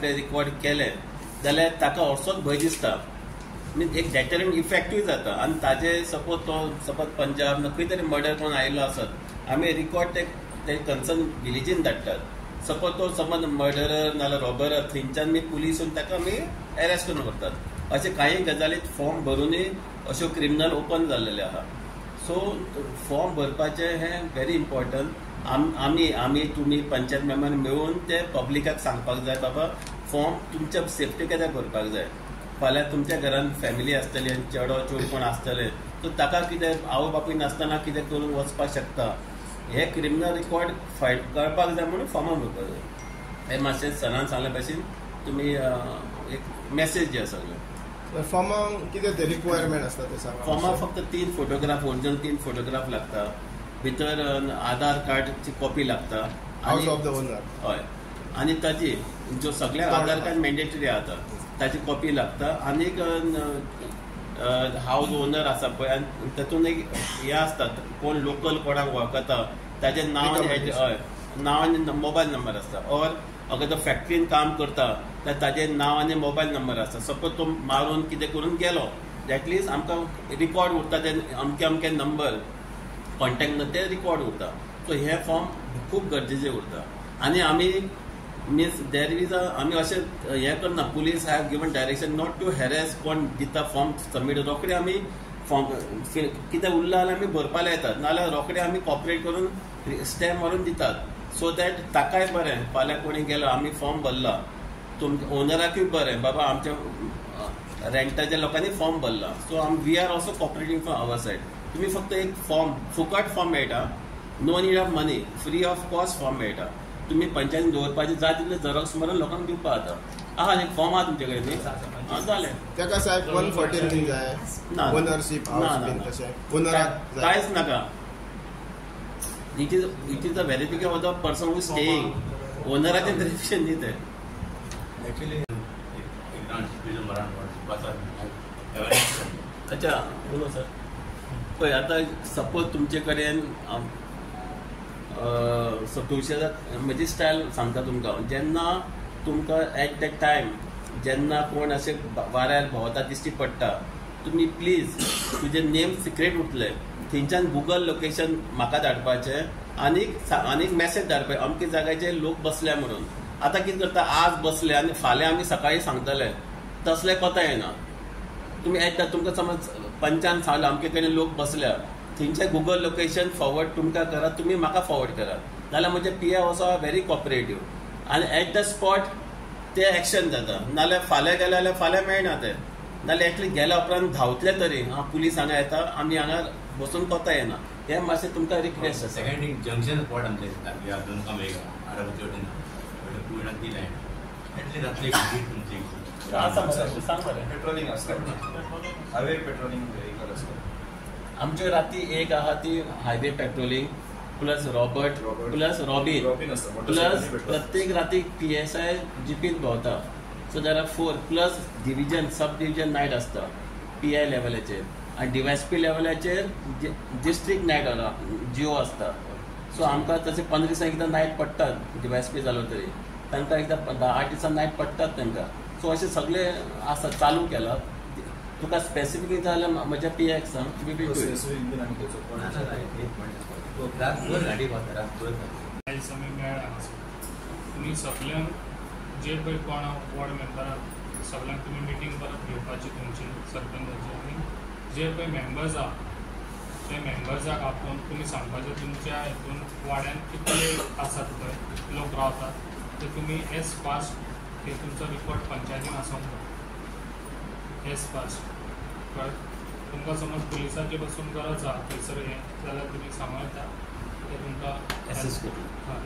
आपले रिकॉर्ड केले जाल्यार ताका असोच भंय दिसता मीन्स एक डेटरंट इफेक्टूय जाता आनी ताजे सपोज पंजाब खंय तरी मर्डर करून आयिल्लो आसत आमी रिकॉर्ड ते कन्सर्न विलेजीन धाडटात सपोज तो समज मर्डरर नाल्यार रॉबर थंयच्यान मी पुलीसून ताका आमी अरेस्ट करून व्हरतात अशे काही गजालीत फॉर्म भरूनय अश्यो क्रिमिनल ओपन जाल्लेले आहा सो फॉर्म भरपाचे हे व्हेरी इम्पॉर्टंट आमी तुमी पंचायत मेंबर मेळून ते पब्लिकाक सांगपाक जाय बाबा फॉर्म तुमच्या सेफ्टी कित्याक भरपाक जाय फाल्यां तुमच्या घरान फॅमिली आसतली आनी चेडो चेड कोण आसतले सो ताका कितें आवय बापूय नासतना कितें करून वचपाक शकता हे क्रिमिनल रिकॉर्ड फायट करपाक जाय म्हणून फॉर्मा भरपाक जाय हे मातशें सरान सांगले भाशेन तुमी एक मेसेज दिया सगळे फॉर्माक कितें ते रिक्वायरमेंट आसता ते सांगा फॉर्माक फक्त 3 फोटोग्राफ ओरिजिनल 3 फोटोग्राफ लागता भितर आधार कार्डची कॉपी लागता हाऊस ऑफ द ओनर हय आनी ताजी जो सगळ्या आधार कार्ड मॅन्डेटरी आसा ताची कॉपी लागता आनीक हाऊस ओनर आसा पळय आनी तातूंत एक हे आसता कोण लोकल कोणाक वळखता ताजें नांव आनी मोबायल नंबर आसता ऑर अगर तो फॅक्टरीन काम करता जाल्यार ताजें नांव आनी मोबायल नंबर आसता सपोज तो मारून कितें करून गेलो एटलिस्ट आमकां रिकॉर्ड उरता ते अमके नंबर कॉन्टॅक्ट ते रिकॉर्ड उरता सो हे फॉर्म खूब गरजेचे उरता आनी आमी मीन्स देर इज आमी अशें हें करना police have given direction not to harass कोण दिता फॉर्म सबमीट रोखडे आमी फॉर्म कितें उरला जाल्यार आमी भरपाक येतात नाल्यार रोखडे आमी कॉपरेट करून स्टॅम्प मारून दितात सो दॅट ताकाय बरें फाल्यां कोणी गेलो आमी फॉर्म भरला ओनराकूय बरें बाबा आमच्या रेंटाच्या लोकांनी फॉर्म भरला so we are also cooperating from our side तुमी फक्त एक फॉर्म फुकट फॉर्म मेळटा no need of money free of cost form मेळटा तुम्ही पंचायतीन दवरपाचे जाय तितले झेरॉक्स मारून लोकांक दिवपाक जाता आहा एक फॉर्म आहा तुमचे कडेन न्ही जालें ताका साहेब 114 जाय ओनरशिप ओनराक कांयच नाका it is a verification of the person who staying ओनराचें व्हेरिफिकेशन न्ही तें एक्चुअली अच्छा बोलो सर पळय आतां सपोज तुमचे कडेन म्हजी स्टायल सांगता तुमकां जेन्ना तुमकां एट द टायम जेन्ना कोण अशें वाऱ्यार भोंवता दिश्टी पडटा तुमी प्लीज तुजें नेम सिक्रेट उरतलें थंयच्यान गुगल लोकेशन म्हाका धाडपाचें आनीक मेसेज धाडपाचें अमके जाग्याचेर लोक बसल्या म्हणून आतां कितें करता आज बसले आनी फाल्यां आमी सकाळीं सांगतले तसलें कोता येना तुमी येता तुमकां समज पंचान सांगलें अमके कडेन लोक बसल्या थंयचें गुगल लोकेशन फॉरवर्ड तुमकां करात तुमी म्हाका फॉरवर्ड करात जाल्यार म्हजे पी ऑल्सो आर व्हेरी कॉपरेटीव आनी एट द स्पॉट ते एक्शन जाता नाल्यार फाल्यां गेले जाल्यार फाल्यां मेळना ते नाल्यार एटलीस्ट गेल्या उपरांत धांवतले तरी पुलीस हांगा येता आमी हांगा बसून कोता येना हे मातशें तुमकां रिक्वेस्ट आसा सेकंड जंक्शन स्पॉट आमचे दोन पेट्रोलिंग हायवे पेट्रोलिंग व्हेकल आसता आमचे राती एक आहा ती highway patrolling plus Robert plus Robin plus प्रत्येक राती PSI जीपीन भोंवता so there are 4 plus division sub division night आसता PI लेवलाचेर आनी DYSP लेवलाचेर डिस्ट्रिक्ट नायट जिओ आसता सो आमकां तशें 15 दिसांक एकदां नायट पडटात DYSP जालो तरी तांकां एकदां 8 दिसां नायट पडटात तांकां सो अशें सगळे आसा चालू केला तुका स्पेसिफिक जाल्यार म्हज्या PIक सांग तुमी बी समय मेळ्ळा तुमी सगळ्यांक जे पळय कोण वॉर्ड मेंबराक सगळ्यांक तुमी मिटींग परत घेवपाची तुमची सरपंचाची आनी जे पळय मेंबर्स आहा ते मेंबर्साक आपोवन तुमी सांगपाचें तुमच्या हितून वाड्यान कितले आसात पळय लोक रावतात ते तुमी एज फास्ट ते तुमचो रिपोर्ट पंचायतीन आसूंक जाय एज फास्ट कळ्ळें तुमकां समज पुलिसाची बसून गरज आहा थंयसर हें जाल्यार तुमी सांगता ते तुमकां एसिस्ट करता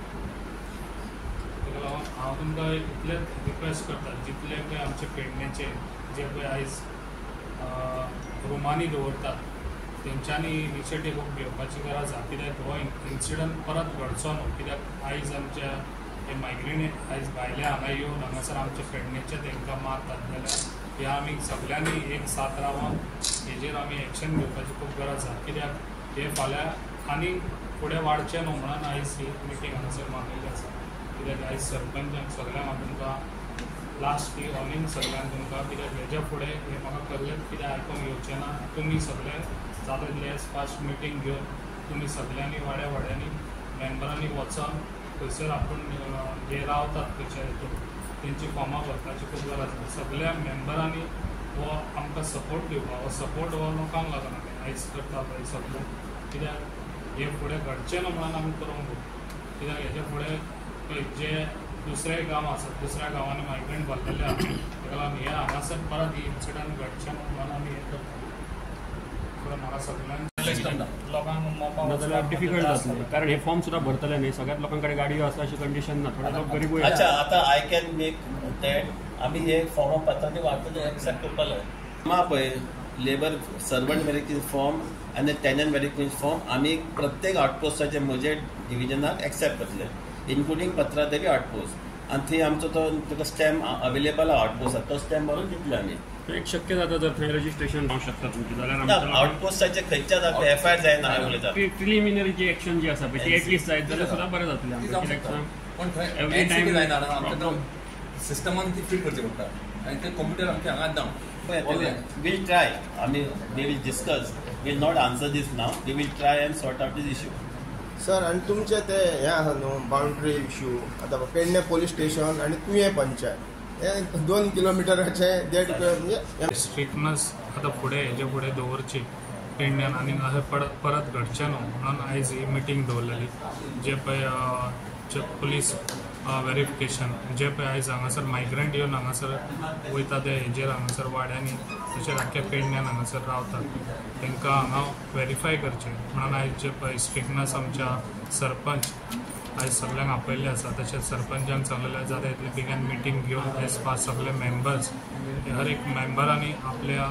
ताका लागून हांव तुमकां इतलेंच रिक्वेस्ट करता जितले पळय आमचे पेडणेचे जे पळय आयज रुमांनी दवरतात तेंच्यांनी इनिशिएटीव घेवपाची गरज आहा कित्याक हो इन्सिडंट परत घडचो न्हू कित्याक आयज आमच्या हे मायग्रेन आयज भायले हांगा येवन हांगासर आमचे पेडणेचे तांकां मारतात जाल्यार हे आमी सगळ्यांनी एक साथ रावन हेजेर आमी एक्शन घेवपाची खूब गरज आहा कित्याक हे फाल्यां आनी फुडें वाडचें न्हू म्हणून आयज ही मिटींग हांगासर मागयल्ली आसा कित्याक आयज सरपंचाक सगळ्यांक हांव तुमकां लास्ट ही वॉर्निंग सगळ्यांक तुमकां, कित्याक हेज्या फुडें हें म्हाका कल्लें कितें आयकोंक येवचें ना. तुमी सगळे जाता तितले फास्ट मिटींग घेवन तुमी सगळ्यांनी वाड्यांनी मेंबरांनी वचून खंयसर आपूण जे रावतात खंयच्या हितून तेंची फॉर्मां भरपाची खूब गरज आसा. सगळ्या मेंबरांनी हो आमकां सपोर्ट दिवपाक, हो सपोर्ट हो लोकांक लागना आयज करता पळय सगळे, कित्याक हे फुडें घडचें न्हू म्हणून आमी करूंक जाय. कित्याक हेजे फुडें जे दुसरे गांव आसात, दुसऱ्या गांवांनी मायग्रंट भरलेले आसा, ताका लागून हे हांगासर परत ही इन्सिडंट घडचें म्हणून आमी हे करता. म्हाका सगळ्यांक लोकांक डिफिकल्ट जातलें, कारण हे फॉर्म सुद्दां भरतले न्ही, सगळ्यात लोकां कडेन गाडयो आसा अशी कंडिशन ना, थोडे लोक गरीबूय अच्छा आतां आय कॅन मेक दॅट आमी हे फॉर्म पत्रांनी वाटून एक्सेप्ट करपाक जाय पळय. लेबर सर्वंट व्हेरिफिकेशन फॉर्म आनी टेनंट व्हेरिफिकेशन फॉर्म आमी प्रत्येक आउटपोस्टाचे म्हजे डिविजनाक एक्सेप्ट करतले, इन्क्लुडींग पत्रादेवी आउटपोस्ट. आनी थंय आमचो तो तुका स्टॅम्प अवेलेबल आउटपोस्ट आसा, तो स्टॅम्प मारून दितले आमी. एक शक्य जाता जर थंय रजिस्ट्रेशन जावंक शकता तुमचें जाल्यार आउटपोस्टाचे खंयच्या जाता एफआयआर जायना हांवें उलयता. प्रिलिमिनरी जी एक्शन जी आसा पळय ती एटलिस्ट जायत जाल्यार सुद्दां बरें जातलें आमकां. पण थंय एवरी टायम जायना आमकां सिस्टमान ती फीट करची पडटा आनी ते कंप्युटर आमचे हांगाच दाम. वील ट्राय आमी we will discuss, will not answer this now, we will try and sort out this issue. Sir आनी तुमचे ते हे आसा न्हू बाउंड्री इश्यू, आतां पेडणे पोलीस स्टेशन आनी तुवें पंचायत हे 2 किलोमिटराचे देड म्हणजे स्ट्रिक्टनेस आतां फुडें हेजे फुडें दवरची पेडण्यान आनी अशें परत घडचें न्हू म्हणून आयज ही मिटींग दवरलेली. जे पळय जे पुलीस व्हेरिफिकेशन जे पळय आयज हांगासर मायग्रंट येवन हांगासर वयता ते हेजेर हांगासर वाड्यांनी तशेंच आख्या पेडण्यान हांगासर रावतात तांकां हांगा व्हेरीफाय करचें म्हणून आयज जे पळय स्ट्रिक्टनेस आमच्या सरपंच आयज सगळ्यांक आपयल्ले आसा, तशेंच सरपंचांक सांगलेलें जाता तितले बेगीन मिटींग घेवन एज पास सगळे मेंबर्स हर एक मेंबरांनी आपल्या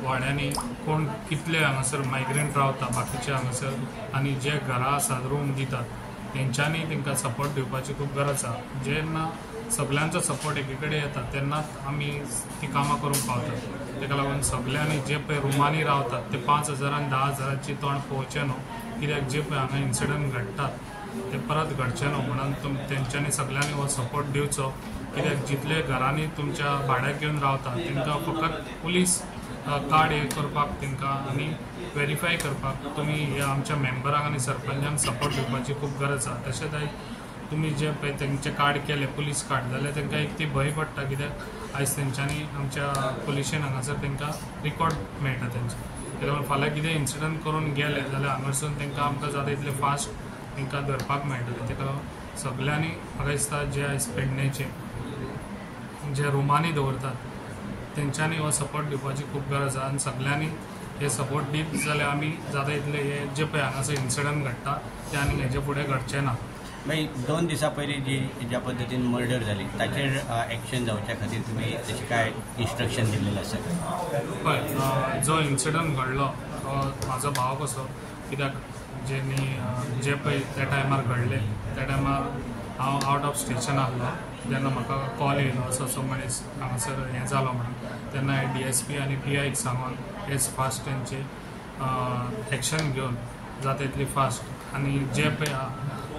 वाड्यांनी कोण कितले हांगासर मायग्रंट रावता बाकीचे हांगासर आनी जे घरां आसात रूम दितात तेंच्यांनी तांकां सपोर्ट दिवपाची खूब गरज आसा. जेन्ना सगळ्यांचो सपोर्ट एके कडेन येता तेन्नाच आमी ती कामां करूंक पावतात. ताका लागून सगळ्यांनी जे पळय रुमांनी रावतात ते 5,000 आनी 10,000ची तोंड पळोवचें न्हू, कित्याक जे पळय हांगा इन्सिडंट घडटात ते परत घडचें न्हू म्हणून तेंच्यांनी सगळ्यांनी हो सपोर्ट दिवचो. कित्याक जितले घरांनी तुमच्या भाड्याक येवन रावता तांकां फकत पुलीस कार्ड हे करपाक तांकां आनी व्हेरीफाय करपाक तुमी हे आमच्या मेंबरांक आनी सरपंचांक सपोर्ट दिवपाची खूब गरज आसा. तशेंच आयज तुमी जे पळय तेंचे कार्ड केले पुलीस कार्ड जाल्यार तांकां एक ती भंय पडटा, कित्याक आयज तेंच्यांनी आमच्या पुलिशेन हांगासर तांकां रिकॉर्ड मेळटा तेंचे. कित्याक लागून फाल्यां कितें इन्सिडंट करून गेले जाल्यार हांगासून तांकां आमकां जाता तितले फास्ट तांकां धरपाक मेळटलें. ताका लागून सगळ्यांनी म्हाका दिसता जे आयज पेडणेचे जे रुमांनी दवरतात तेंच्यांनी हो सपोर्ट दिवपाची खूब गरज आसा. आनी सगळ्यांनी हे सपोर्ट दीत जाल्यार आमी जाता तितले हे जे पळय हांगासर इन्सिडंट घडटा ते आनी हेजे फुडें घडचें ना. मागीर 2 दिसां पयलीं जी ज्या पद्दतीन मर्डर जाली ताचेर एक्शन जावच्या खातीर तुमी तशें काय इन्स्ट्रक्शन दिल्लेलें आसा? पळय जो इन्सिडंट घडलो तो म्हाजो भाव कसो, कित्याक जे पळय त्या टायमार घडले त्या टायमार हांव आउट ऑफ स्टेशन आहलो. जेन्ना म्हाका कॉल येयलो असो मनीस हांगासर हें जालो म्हणून, तेन्ना DSP आनी PIक सांगून एज फास्ट तेंचे एक्शन घेवन जाता तितली फास्ट आनी जे पळय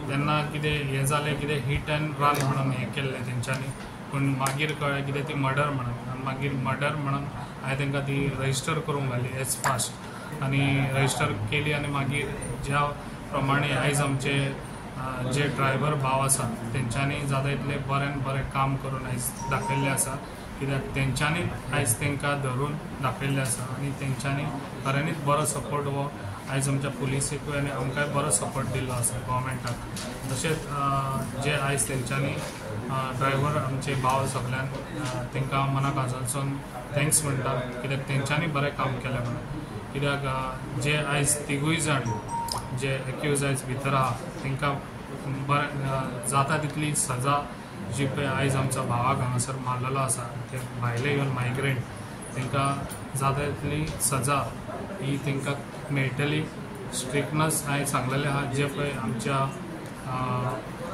तेन्ना कितें हें जालें कितें हिट एंड रन म्हणून हें केल्लें तेंच्यांनी, पूण मागीर कळ्ळें कितें ती मर्डर म्हणून. आनी मागीर मर्डर म्हणून हांवें तांकां ती रजिस्टर करूंक घाली एज फास्ट आनी रजिस्टर केली. आनी मागीर ज्या प्रमाणे आयज आमचे जे ड्रायव्हर भाव आसा तेंच्यांनी जाता तितलें बरें काम करून आयज दाखयल्लें आसा, कित्याक तेंच्यांनी आयज तांकां धरून दाखयल्लें आसा आनी तेंच्यांनी खऱ्यांनीच बरो सपोर्ट हो आयज आमच्या पुलिसेकूय आनी आमकांय बरो सपोर्ट दिल्लो आसा गव्हर्मेंटाक. तशेंच जे आयज तेंच्यांनी ड्रायव्हर आमचे भाव सगळ्यांक तांकां मनाक आजून थँक्स म्हणटा, कित्याक तेंच्यांनी बरें काम केलें म्हणून. कित्याक जे आयज तिगूय जाण जे एक्यूज आयज भितर आहा तांकां बरें जाता तितली सजा जी पळय आयज आमच्या भावाक हांगासर मारलेलो आसा ते भायले येवन मायग्रंट तांकां जाता तितली सजा ही तांकां मेळटली. स्ट्रिक्टनेस हांवें सांगलेलें आहा जे पळय आमच्या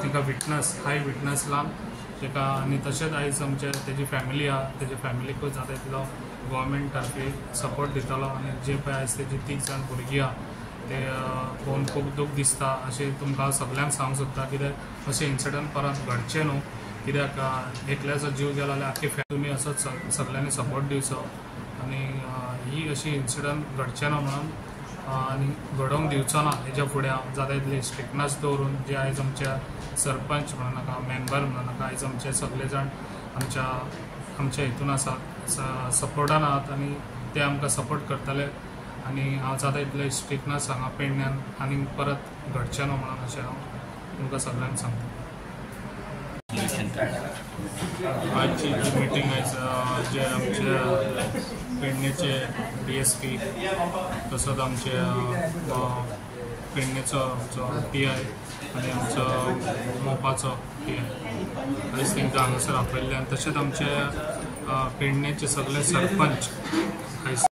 तांकां विटनस हाय विटनस लावन ताका आनी तशेंच आयज आमचे तेजी फॅमिली आहा तेजे फॅमिलीकूय जाता तितलो गव्हर्मेंट तर्फे सपोर्ट दितलो. आनी जे पळय आयज तेजी 3 जाण भुरगीं आहा ते पळोवन खूब दूख दिसता अशें तुमकां सगळ्यांक सांगूंक सोदता, कित्याक अशें इन्सिडंट परत घडचें न्हू कित्याक एकल्याचो जीव गेलो जाल्यार आख्खी तुमी असोच सगळ्यांनी सपोर्ट दिवचो आनी ही अशी इन्सिडंट घडचे ना म्हणून आनी घडोवंक दिवचो ना हेच्या फुडें हांव जाता तितली स्ट्रिक्टनेस दवरून जे आयज आमच्या सरपंच म्हणूं नाका मेंबर म्हणूं नाका आयज आमचे सगळे जाण आमच्या हितून आसात सपोर्टान आहात आनी ते आमकां सपोर्ट करतले आनी हांव जाता तितले स्ट्रिक्टनेस हांगा पेडण्यान आनी परत घडचें ना म्हणून अशें हांव तुमकां सगळ्यांक सांगता. आजची जी मिटींग आयज जे आमचे पेडणेचे DSP तसोच आमचे पेडणेचो आमचो PI आनी आमचो मोपाचो PI आयज तांकां हांगासर आपयल्ले आनी तशेंच आमचे पेडणेचे सगळे सरपंच